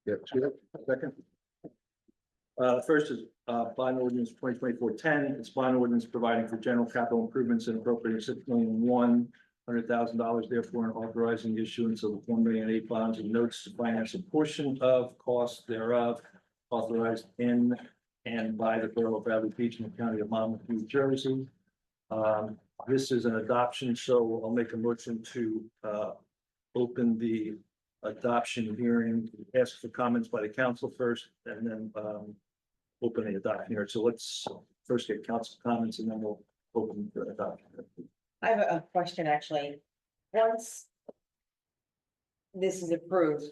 Yeah, second. First is bond ordinance 2024-10. It's bond ordinance providing for general capital improvements and appropriating $6,100,000, therefore, and authorizing the issuance of $1,000,008 bonds and notes to finance a portion of costs thereof, authorized in and by the Borough of Bradley Beach in the County of Monmouth, New Jersey. This is an adoption, so I'll make a motion to open the adoption hearing, ask for comments by the council first, and then open the adoption hearing. So let's first get council comments and then we'll open the adoption. I have a question, actually. Once this is approved,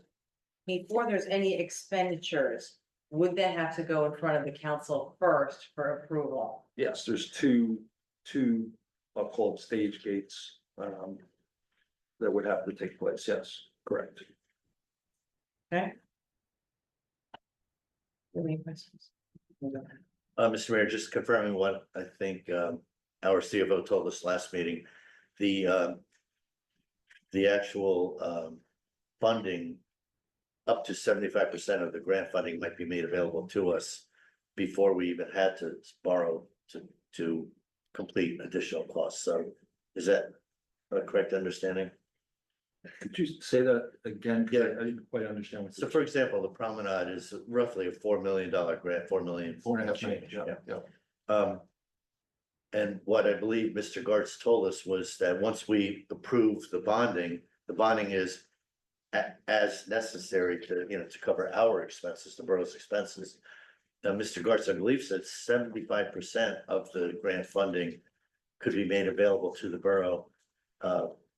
before there's any expenditures, would that have to go in front of the council first for approval? Yes, there's two, I'll call them stage gates, that would have to take place. Yes, correct. Okay. Any questions? Mr. Mayor, just confirming what I think our CFO told us last meeting, the actual funding up to 75% of the grant funding might be made available to us before we even had to borrow to complete additional costs. So is that a correct understanding? Could you say that again? Yeah. I didn't quite understand what. So for example, the promenade is roughly a $4 million grant, 4 million. 4.5 million, yeah. And what I believe Mr. Gartz told us was that once we approve the bonding is as necessary to, to cover our expenses, the borough's expenses. Now, Mr. Gartz, I believe, said 75% of the grant funding could be made available to the borough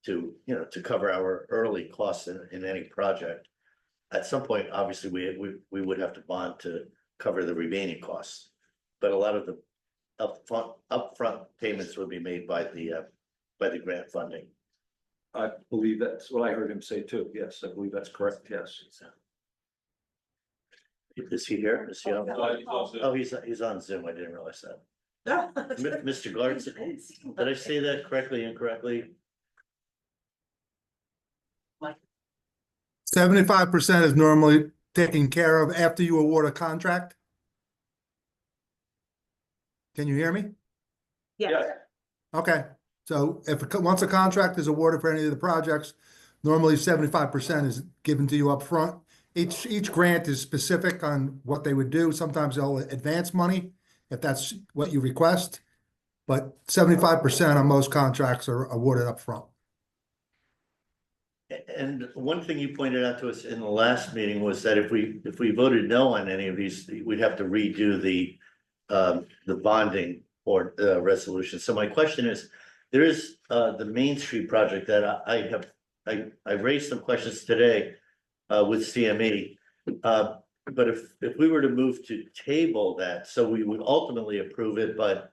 to cover our early costs in any project. At some point, obviously, we would have to bond to cover the remaining costs, but a lot of the upfront payments would be made by the grant funding. I believe that's what I heard him say too. Yes, I believe that's correct. Yes. Is he here? Is he on? Oh, he's on Zoom. I didn't realize that. Mr. Gartz, did I say that correctly, incorrectly? 75% is normally taken care of after you award a contract. Can you hear me? Yes. Okay, so once a contract is awarded for any of the projects, normally 75% is given to you up front. Each grant is specific on what they would do. Sometimes they'll advance money if that's what you request, but 75% on most contracts are awarded up front. And one thing you pointed out to us in the last meeting was that if we voted no on any of these, we'd have to redo the bonding or resolution. So my question is, there is the Main Street project that I raised some questions today with CME. But if we were to move to table that, so we would ultimately approve it, but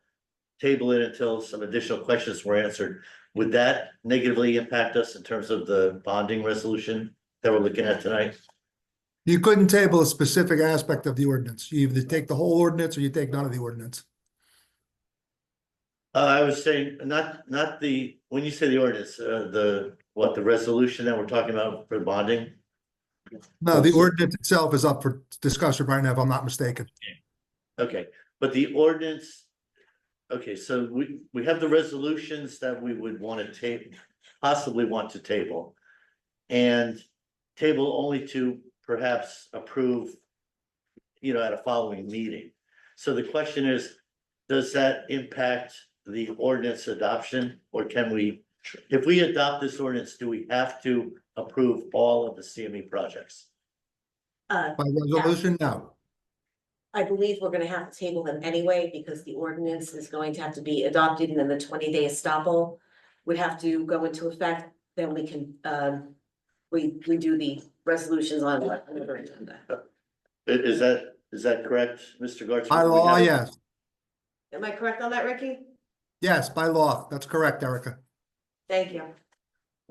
table it until some additional questions were answered, would that negatively impact us in terms of the bonding resolution that we're looking at tonight? You couldn't table a specific aspect of the ordinance. You either take the whole ordinance or you take none of the ordinance. I was saying, not the, when you say the ordinance, the resolution that we're talking about for bonding? No, the ordinance itself is up for discussion right now, if I'm not mistaken. Okay, but the ordinance, okay, so we have the resolutions that we would want to possibly want to table. And table only to perhaps approve, at a following meeting. So the question is, does that impact the ordinance adoption? Or can we, if we adopt this ordinance, do we have to approve all of the CME projects? By resolution, no. I believe we're gonna have to table them anyway, because the ordinance is going to have to be adopted, and then the 20-day estoppel would have to go into effect, then we can, we do the resolutions on another agenda. Is that correct, Mr. Gartz? By law, yes. Am I correct on that, Ricky? Yes, by law. That's correct, Erica. Thank you.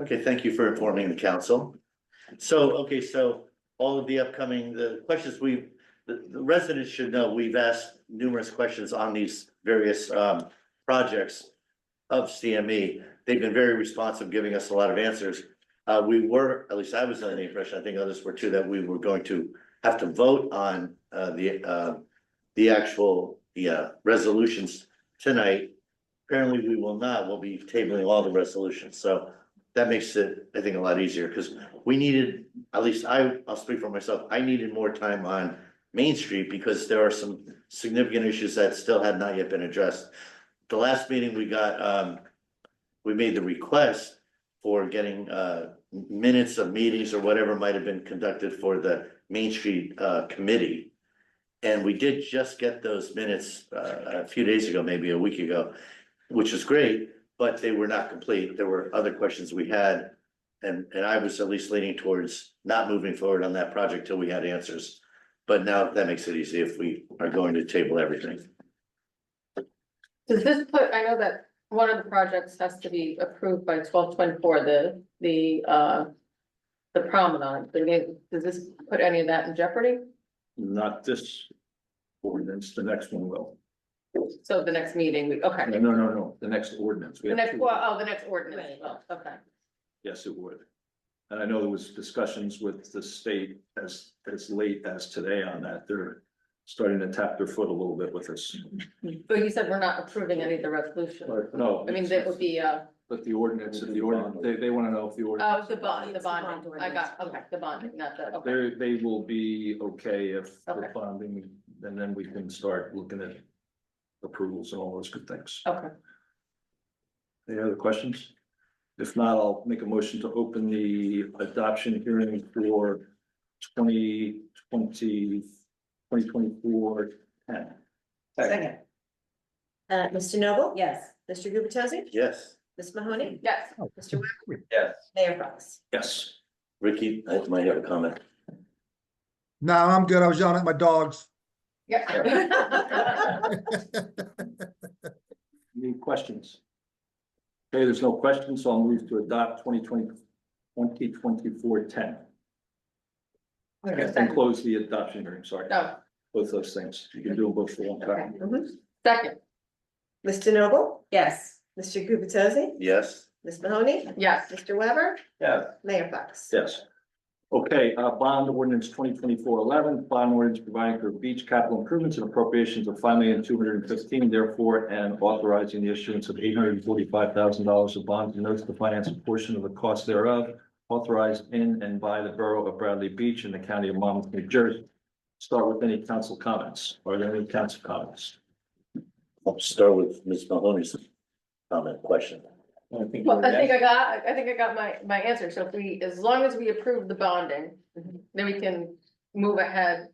Okay, thank you for informing the council. So, okay, so all of the questions the residents should know, we've asked numerous questions on these various projects of CME. They've been very responsive, giving us a lot of answers. We were, at least I was under the impression, I think others were too, that we were going to have to vote on the actual, resolutions tonight. Apparently, we will not. We'll be tabling all the resolutions, so that makes it, I think, a lot easier, because we needed, at least I'll speak for myself, I needed more time on Main Street because there are some significant issues that still had not yet been addressed. The last meeting we got, we made the request for getting minutes of meetings or whatever might have been conducted for the Main Street committee. And we did just get those minutes a few days ago, maybe a week ago, which is great, but they were not complete. There were other questions we had. And I was at least leaning towards not moving forward on that project till we had answers. But now that makes it easy if we are going to table everything. Does this put, I know that one of the projects has to be approved by 12/24, the promenade. Does this put any of that in jeopardy? Not this ordinance, the next one will. So the next meeting, okay. No, the next ordinance. We The have next, two. well, the next ordinance, Right. well, okay. Yes, it would. And I know there was discussions with the state as late as today on that. They're starting to tap their foot a little bit with us. But you said we're not approving any of the resolution. No. I mean, that would be, But the ordinance, if the ordinance, they want to know if the ordinance. the bonding, It's the bond I got, okay, the bonding, not the, okay. They will be okay if the Okay. funding, and then we can start looking at approvals and all those good things. Okay, Any other questions? If not, I'll make a motion to open the adoption hearing for 2024 10. Second, Mr. Noble? yes. Mr. Gubatose? Yes, Ms. Mahoney? yes. Mr. Weber? Yes. Mayor Fox? Yes. Ricky, I might have a comment. No, I'm good. I was yelling at my dogs. Yeah. Any questions? Okay, there's no questions, so I'll move to adopt 2024 10. And close the adoption hearing, sorry, No, both those things. You can do them both for one time. second, Mr. Noble? Yes. Mr. Gubatose? Yes, Ms. Mahoney? yes. Mr. Weber? Yeah. Mayor Fox? Yes. Okay, bond ordinance 2024-11, bond ordinance providing for beach capital improvements and appropriations of $5,215,000, therefore, and authorizing the issuance of $845,000 of bonds and notes to finance a portion of the cost thereof, authorized in and by the Borough of Bradley Beach in the County of Monmouth, New Jersey. Start with any council comments. Are there any council comments? I'll start with Ms. Mahoney's comment, question. Well, I think I got my answer. So if we, as long as we approve the bonding, then we can move ahead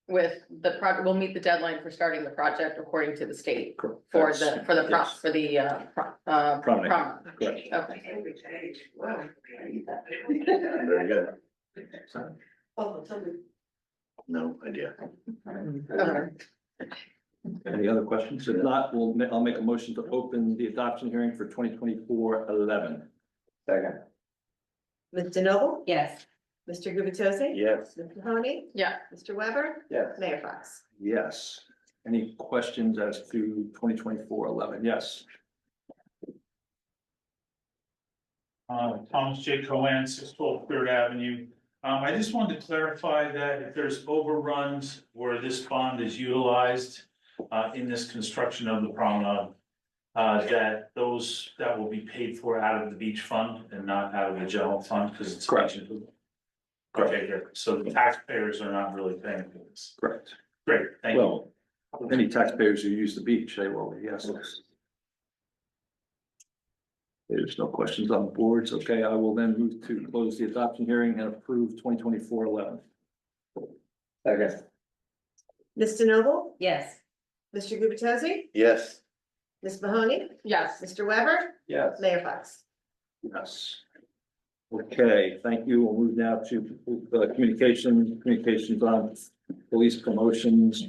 with the project. We'll meet the deadline for starting the project according to the state for the Yes. promenade. Correct. Okay. Very good. No idea. Okay. Any other questions? If not, I'll make a motion to open the adoption hearing for 2024-11. Second. Mr. Noble? Yes. Mr. Gubatose? Yes. Ms. Mahoney? Yeah, Mr. Weber? Yes. Mayor Fox? Yes. Any questions as to 2024-11? Yes. Thomas J. Cohen, 612 Third Avenue. I just wanted to clarify that if there's overruns where this bond is utilized in this construction of the promenade, that will be paid for out of the beach fund and not out of the general fund, because it's. Correct. Okay, good. So the taxpayers are not really paying for this. Correct. Great, thank you. Well, any taxpayers who use the beach, they will, yes. There's no questions on the boards. Okay, I will then move to close the adoption hearing and approve 2024-11. Second. Mr. Noble? Yes. Mr. Gubatose? Yes, Ms. Mahoney? yes. Mr. Weber? Yes. Mayor Fox? Yes. Okay, thank you. We'll move now to communications on police promotions.